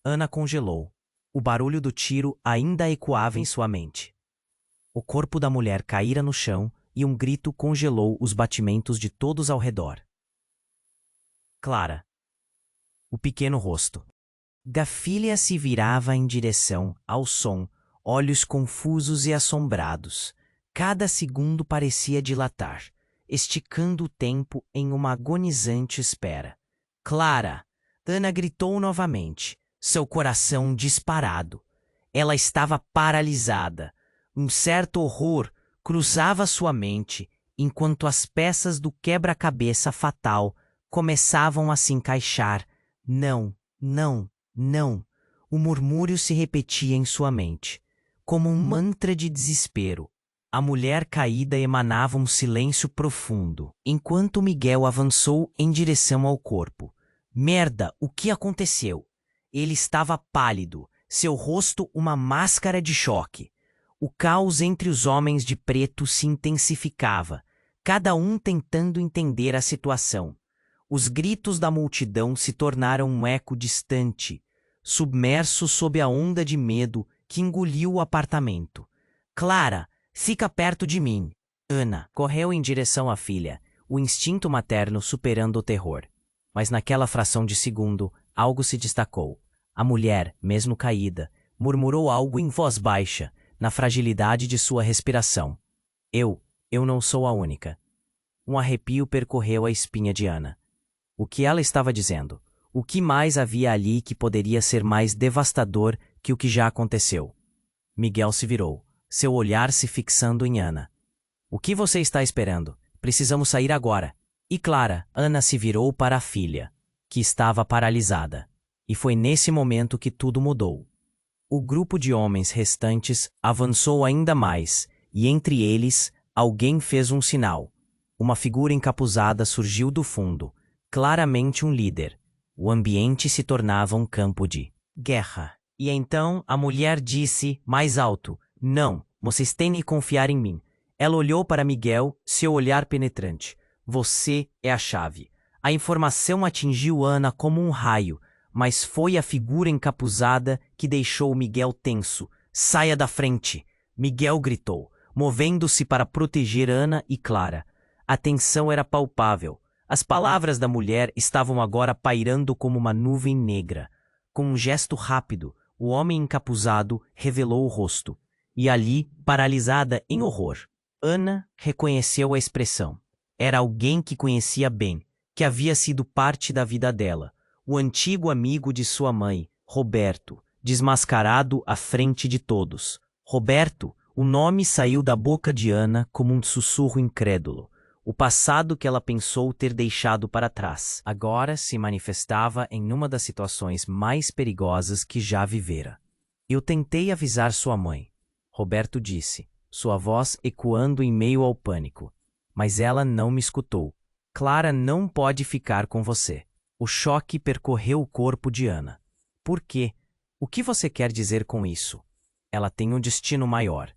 Ana congelou. O barulho do tiro ainda ecoava em sua mente. O corpo da mulher caíra no chão e um grito congelou os batimentos de todos ao redor. Clara. O pequeno rosto da filha se virava em direção ao som, olhos confusos e assombrados. Cada segundo parecia dilatar, esticando o tempo em uma agonizante espera. Clara! Ana gritou novamente, seu coração disparado. Ela estava paralisada. Um certo horror cruzava sua mente, enquanto as peças do quebra-cabeça fatal começavam a se encaixar. Não, não, não. O murmúrio se repetia em sua mente, como um mantra de desespero. A mulher caída emanava um silêncio profundo, enquanto Miguel avançou em direção ao corpo. Merda, o que aconteceu? Ele estava pálido, seu rosto uma máscara de choque. O caos entre os homens de preto se intensificava, cada um tentando entender a situação. Os gritos da multidão se tornaram um eco distante, submerso sob a onda de medo que engoliu o apartamento. Clara, fica perto de mim. Ana correu em direção à filha, o instinto materno superando o terror. Mas naquela fração de segundo, algo se destacou. A mulher, mesmo caída, murmurou algo em voz baixa, na fragilidade de sua respiração. Eu não sou a única. Um arrepio percorreu a espinha de Ana. O que ela estava dizendo? O que mais havia ali que poderia ser mais devastador que o que já aconteceu? Miguel se virou, seu olhar se fixando em Ana. O que você está esperando? Precisamos sair agora. E Clara, Ana se virou para a filha, que estava paralisada. E foi nesse momento que tudo mudou. O grupo de homens restantes avançou ainda mais, e entre eles, alguém fez um sinal. Uma figura encapuzada surgiu do fundo, claramente um líder. O ambiente se tornava um campo de guerra. E então a mulher disse mais alto: "Não, vocês têm que confiar em mim." Ela olhou para Miguel, seu olhar penetrante. "Você é a chave." A informação atingiu Ana como um raio, mas foi a figura encapuzada que deixou Miguel tenso. "Saia da frente!" Miguel gritou, movendo-se para proteger Ana e Clara. A tensão era palpável. As palavras da mulher estavam agora pairando como uma nuvem negra. Com um gesto rápido, o homem encapuzado revelou o rosto. E ali, paralisada em horror, Ana reconheceu a expressão. Era alguém que conhecia bem, que havia sido parte da vida dela. O antigo amigo de sua mãe, Roberto, desmascarado à frente de todos. Roberto, o nome saiu da boca de Ana como um sussurro incrédulo. O passado que ela pensou ter deixado para trás agora se manifestava em uma das situações mais perigosas que já vivera. "Eu tentei avisar sua mãe", Roberto disse, sua voz ecoando em meio ao pânico. "Mas ela não me escutou. Clara não pode ficar com você." O choque percorreu o corpo de Ana. "Por quê? O que você quer dizer com isso?" "Ela tem um destino maior.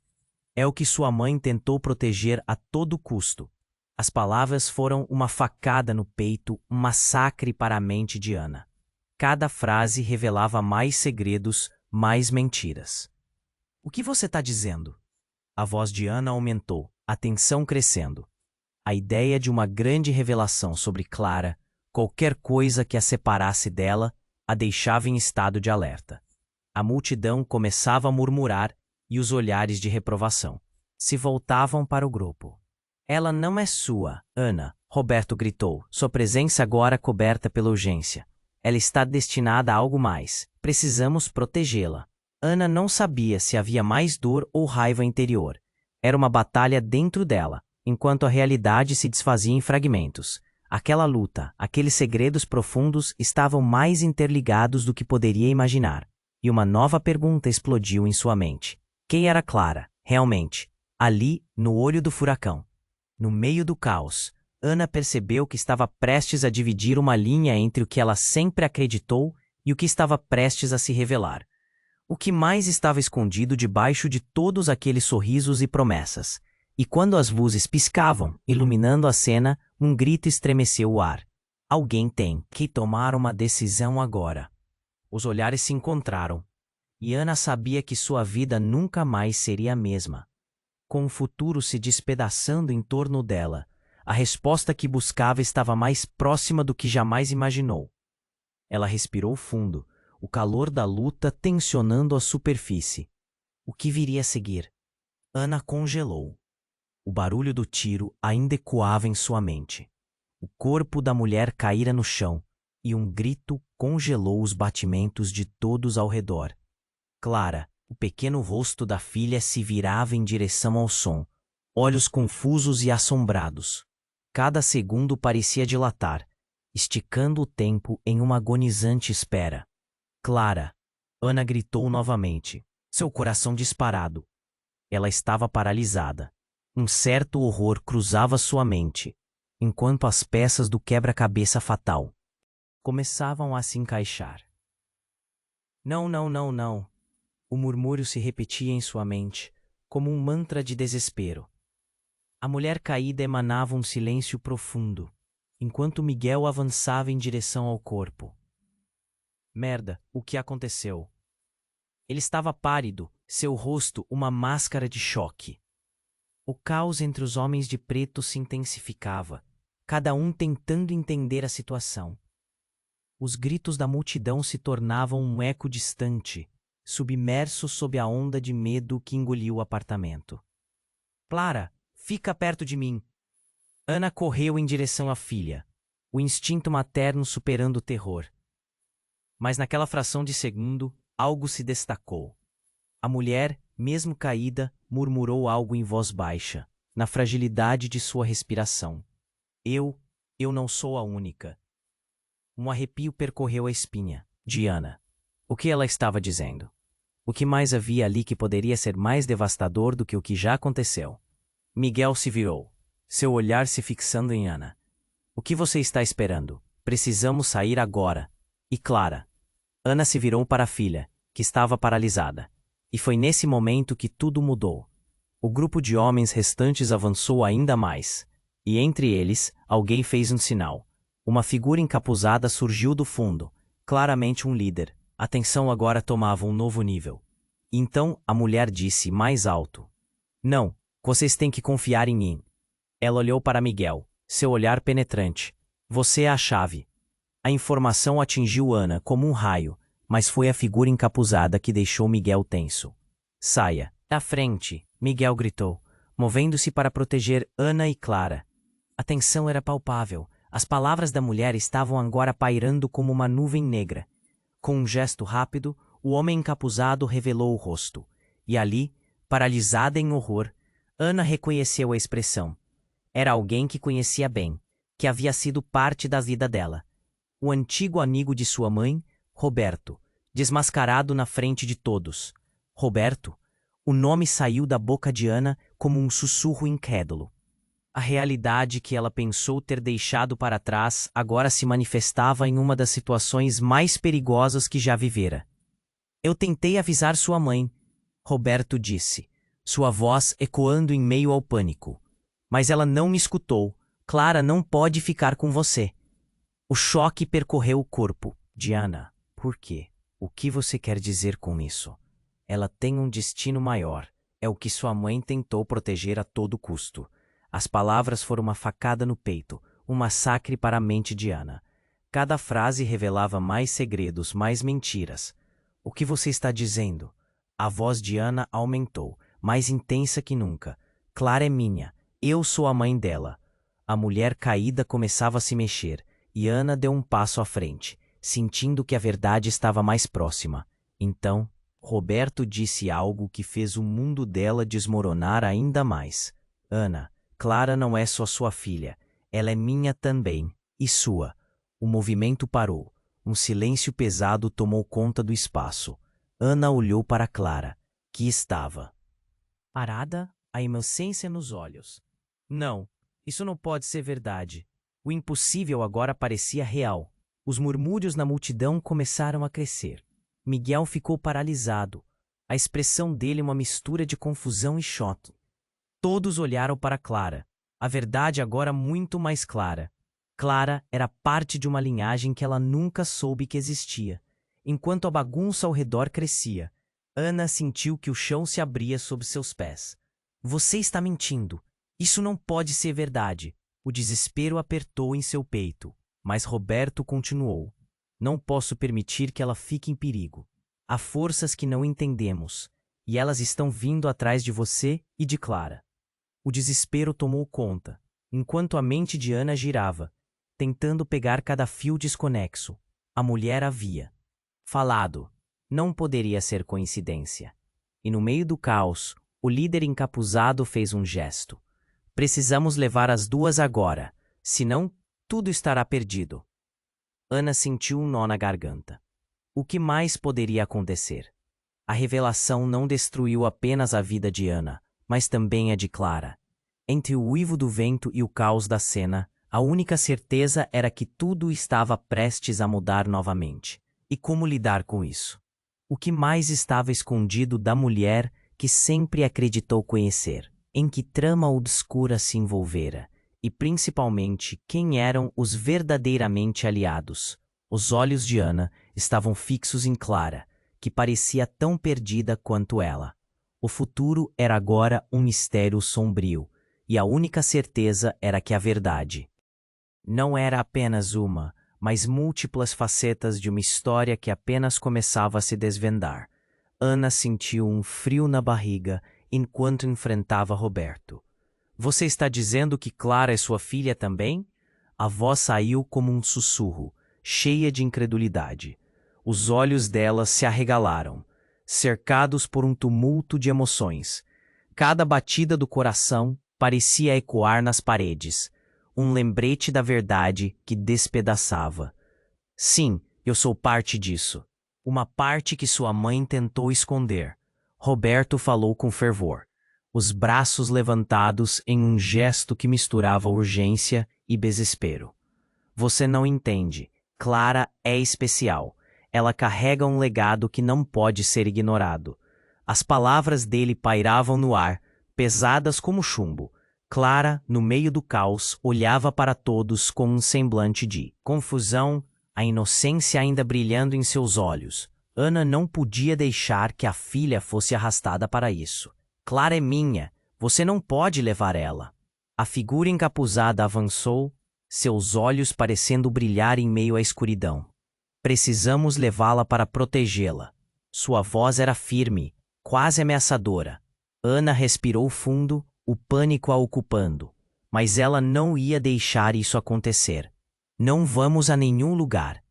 É o que sua mãe tentou proteger a todo custo." As palavras foram uma facada no peito, um massacre para a mente de Ana. Cada frase revelava mais segredos, mais mentiras. "O que você está dizendo?" A voz de Ana aumentou, a tensão crescendo. A ideia de uma grande revelação sobre Clara, qualquer coisa que a separasse dela, a deixava em estado de alerta. A multidão começava a murmurar e os olhares de reprovação se voltavam para o grupo. "Ela não é sua, Ana", Roberto gritou, sua presença agora coberta pela urgência. "Ela está destinada a algo mais. Precisamos protegê-la." Ana não sabia se havia mais dor ou raiva interior. Era uma batalha dentro dela, enquanto a realidade se desfazia em fragmentos. Aquela luta, aqueles segredos profundos estavam mais interligados do que poderia imaginar. E uma nova pergunta explodiu em sua mente. Quem era Clara, realmente, ali, no olho do furacão? No meio do caos, Ana percebeu que estava prestes a dividir uma linha entre o que ela sempre acreditou e o que estava prestes a se revelar. O que mais estava escondido debaixo de todos aqueles sorrisos e promessas? E quando as luzes piscavam, iluminando a cena, um grito estremeceu o ar. Alguém tem que tomar uma decisão agora. Os olhares se encontraram, e Ana sabia que sua vida nunca mais seria a mesma. Com o futuro se despedaçando em torno dela, a resposta que buscava estava mais próxima do que jamais imaginou. Ela respirou fundo, o calor da luta tensionando a superfície. O que viria a seguir? Ana congelou. O barulho do tiro ainda ecoava em sua mente. O corpo da mulher caíra no chão, e um grito congelou os batimentos de todos ao redor. Clara, o pequeno rosto da filha se virava em direção ao som, olhos confusos e assombrados. Cada segundo parecia dilatar, esticando o tempo em uma agonizante espera. Clara, Ana gritou novamente, seu coração disparado. Ela estava paralisada. Um certo horror cruzava sua mente, enquanto as peças do quebra-cabeça fatal começavam a se encaixar. Não, não, não, não. O murmúrio se repetia em sua mente, como um mantra de desespero. A mulher caída emanava um silêncio profundo, enquanto Miguel avançava em direção ao corpo. Merda, o que aconteceu? Ele estava pálido, seu rosto uma máscara de choque. O caos entre os homens de preto se intensificava, cada um tentando entender a situação. Os gritos da multidão se tornavam um eco distante, submerso sob a onda de medo que engoliu o apartamento. Clara, fica perto de mim! Ana correu em direção à filha, o instinto materno superando o terror. Mas naquela fração de segundo, algo se destacou. A mulher, mesmo caída, murmurou algo em voz baixa, na fragilidade de sua respiração. Eu não sou a única. Um arrepio percorreu a espinha de Ana. O que ela estava dizendo? O que mais havia ali que poderia ser mais devastador do que o que já aconteceu? Miguel se virou, seu olhar se fixando em Ana. O que você está esperando? Precisamos sair agora. E Clara. Ana se virou para a filha, que estava paralisada. E foi nesse momento que tudo mudou. O grupo de homens restantes avançou ainda mais. E entre eles, alguém fez um sinal. Uma figura encapuzada surgiu do fundo, claramente um líder. A tensão agora tomava um novo nível. Então, a mulher disse mais alto. Não, vocês têm que confiar em mim. Ela olhou para Miguel, seu olhar penetrante. Você é a chave. A informação atingiu Ana como um raio, mas foi a figura encapuzada que deixou Miguel tenso. Saia, da frente, Miguel gritou, movendo-se para proteger Ana e Clara. A tensão era palpável. As palavras da mulher estavam agora pairando como uma nuvem negra. Com um gesto rápido, o homem encapuzado revelou o rosto. E ali, paralisada em horror, Ana reconheceu a expressão. Era alguém que conhecia bem, que havia sido parte da vida dela. O antigo amigo de sua mãe, Roberto, desmascarado na frente de todos. Roberto? O nome saiu da boca de Ana como um sussurro incrédulo. A realidade que ela pensou ter deixado para trás agora se manifestava em uma das situações mais perigosas que já vivera. Eu tentei avisar sua mãe, Roberto disse, sua voz ecoando em meio ao pânico. Mas ela não me escutou. Clara não pode ficar com você. O choque percorreu o corpo. Diana, por quê? O que você quer dizer com isso? Ela tem um destino maior. É o que sua mãe tentou proteger a todo custo. As palavras foram uma facada no peito, um massacre para a mente de Ana. Cada frase revelava mais segredos, mais mentiras. O que você está dizendo? A voz de Ana aumentou, mais intensa que nunca. Clara é minha. Eu sou a mãe dela. A mulher caída começava a se mexer, e Ana deu um passo à frente, sentindo que a verdade estava mais próxima. Então, Roberto disse algo que fez o mundo dela desmoronar ainda mais. Ana, Clara não é só sua filha, ela é minha também, e sua. O movimento parou. Um silêncio pesado tomou conta do espaço. Ana olhou para Clara, que estava parada, a inocência nos olhos. Não, isso não pode ser verdade. O impossível agora parecia real. Os murmúrios na multidão começaram a crescer. Miguel ficou paralisado. A expressão dele uma mistura de confusão e choque. Todos olharam para Clara. A verdade agora muito mais clara. Clara era parte de uma linhagem que ela nunca soube que existia. Enquanto a bagunça ao redor crescia, Ana sentiu que o chão se abria sob seus pés. Você está mentindo. Isso não pode ser verdade. O desespero apertou em seu peito. Mas Roberto continuou. Não posso permitir que ela fique em perigo. Há forças que não entendemos, e elas estão vindo atrás de você e de Clara. O desespero tomou conta, enquanto a mente de Ana girava, tentando pegar cada fio desconexo. A mulher havia falado. Não poderia ser coincidência. E no meio do caos, o líder encapuzado fez um gesto. Precisamos levar as duas agora, senão tudo estará perdido. Ana sentiu um nó na garganta. O que mais poderia acontecer? A revelação não destruiu apenas a vida de Ana, mas também a de Clara. Entre o uivo do vento e o caos da cena, a única certeza era que tudo estava prestes a mudar novamente. E como lidar com isso? O que mais estava escondido da mulher que sempre acreditou conhecer? Em que trama obscura se envolvera? E principalmente, quem eram os verdadeiramente aliados? Os olhos de Ana estavam fixos em Clara, que parecia tão perdida quanto ela. O futuro era agora um mistério sombrio, e a única certeza era que a verdade não era apenas uma, mas múltiplas facetas de uma história que apenas começava a se desvendar. Ana sentiu um frio na barriga enquanto enfrentava Roberto. Você está dizendo que Clara é sua filha também? A voz saiu como um sussurro, cheia de incredulidade. Os olhos dela se arregalaram, cercados por um tumulto de emoções. Cada batida do coração parecia ecoar nas paredes, um lembrete da verdade que despedaçava. Sim, eu sou parte disso. Uma parte que sua mãe tentou esconder. Roberto falou com fervor, os braços levantados em um gesto que misturava urgência e desespero. Você não entende. Clara é especial. Ela carrega um legado que não pode ser ignorado. As palavras dele pairavam no ar, pesadas como chumbo. Clara, no meio do caos, olhava para todos com um semblante de confusão, a inocência ainda brilhando em seus olhos. Ana não podia deixar que a filha fosse arrastada para isso. Clara é minha, você não pode levar ela. A figura encapuzada avançou, seus olhos parecendo brilhar em meio à escuridão. Precisamos levá-la para protegê-la. Sua voz era firme, quase ameaçadora. Ana respirou fundo, o pânico a ocupando. Mas ela não ia deixar isso acontecer. Não vamos a nenhum lugar.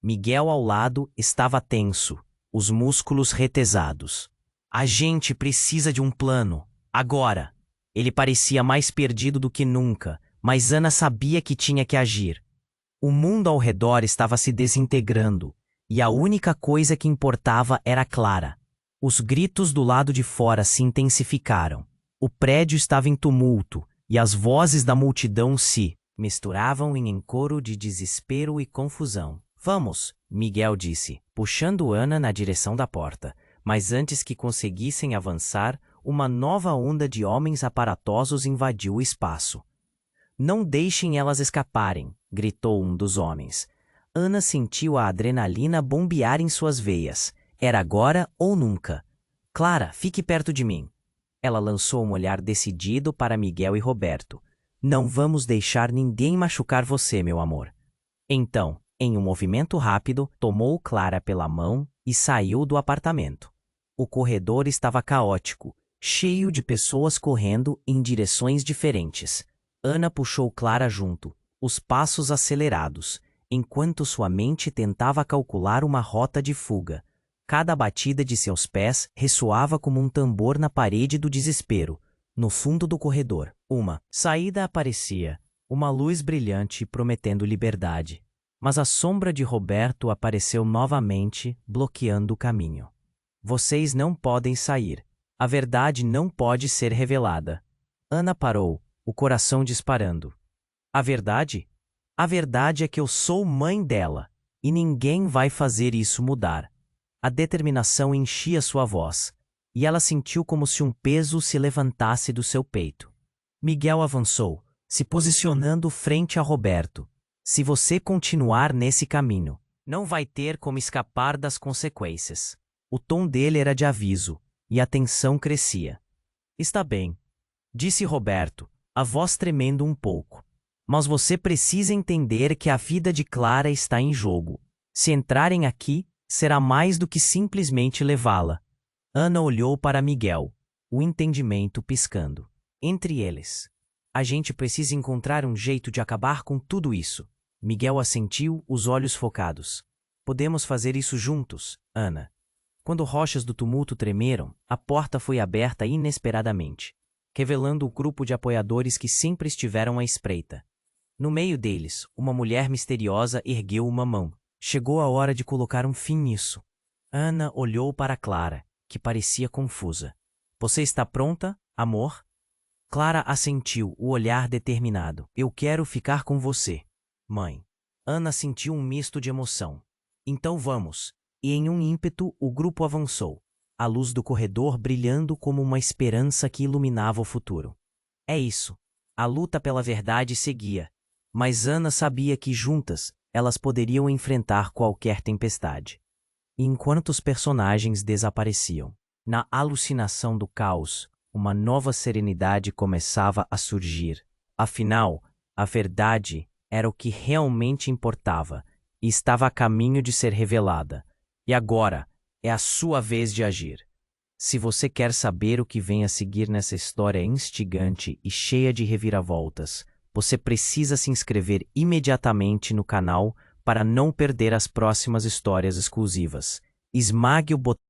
Miguel ao lado estava tenso, os músculos retesados. A gente precisa de um plano, agora. Ele parecia mais perdido do que nunca, mas Ana sabia que tinha que agir. O mundo ao redor estava se desintegrando, e a única coisa que importava era Clara. Os gritos do lado de fora se intensificaram. O prédio estava em tumulto, e as vozes da multidão se misturavam em encoro de desespero e confusão. Vamos, Miguel disse, puxando Ana na direção da porta. Mas antes que conseguissem avançar, uma nova onda de homens aparatosos invadiu o espaço. Não deixem elas escaparem, gritou um dos homens. Ana sentiu a adrenalina bombear em suas veias. Era agora ou nunca. Clara, fique perto de mim. Ela lançou um olhar decidido para Miguel e Roberto. Não vamos deixar ninguém machucar você, meu amor. Então, em um movimento rápido, tomou Clara pela mão e saiu do apartamento. O corredor estava caótico, cheio de pessoas correndo em direções diferentes. Ana puxou Clara junto, os passos acelerados, enquanto sua mente tentava calcular uma rota de fuga. Cada batida de seus pés ressoava como um tambor na parede do desespero. No fundo do corredor, uma saída aparecia, uma luz brilhante prometendo liberdade. Mas a sombra de Roberto apareceu novamente, bloqueando o caminho. Vocês não podem sair. A verdade não pode ser revelada. Ana parou, o coração disparando. A verdade? A verdade é que eu sou mãe dela, e ninguém vai fazer isso mudar. A determinação enchia sua voz, e ela sentiu como se um peso se levantasse do seu peito. Miguel avançou, se posicionando frente a Roberto. Se você continuar nesse caminho, não vai ter como escapar das consequências. O tom dele era de aviso, e a tensão crescia. Está bem, disse Roberto, a voz tremendo um pouco. Mas você precisa entender que a vida de Clara está em jogo. Se entrarem aqui, será mais do que simplesmente levá-la. Ana olhou para Miguel, o entendimento piscando. Entre eles. A gente precisa encontrar um jeito de acabar com tudo isso. Miguel assentiu, os olhos focados. Podemos fazer isso juntos, Ana. Quando rochas do tumulto tremeram, a porta foi aberta inesperadamente, revelando o grupo de apoiadores que sempre estiveram à espreita. No meio deles, uma mulher misteriosa ergueu uma mão. Chegou a hora de colocar um fim nisso. Ana olhou para Clara, que parecia confusa. Você está pronta, amor? Clara assentiu, o olhar determinado. Eu quero ficar com você, mãe. Ana sentiu um misto de emoção. Então vamos. E em um ímpeto, o grupo avançou, a luz do corredor brilhando como uma esperança que iluminava o futuro. É isso. A luta pela verdade seguia. Mas Ana sabia que juntas, elas poderiam enfrentar qualquer tempestade. E enquanto os personagens desapareciam, na alucinação do caos, uma nova serenidade começava a surgir. Afinal, a verdade era o que realmente importava e estava a caminho de ser revelada. E agora é a sua vez de agir. Se você quer saber o que vem a seguir nessa história instigante e cheia de reviravoltas, você precisa se inscrever imediatamente no canal para não perder as próximas histórias exclusivas. Esmague o botão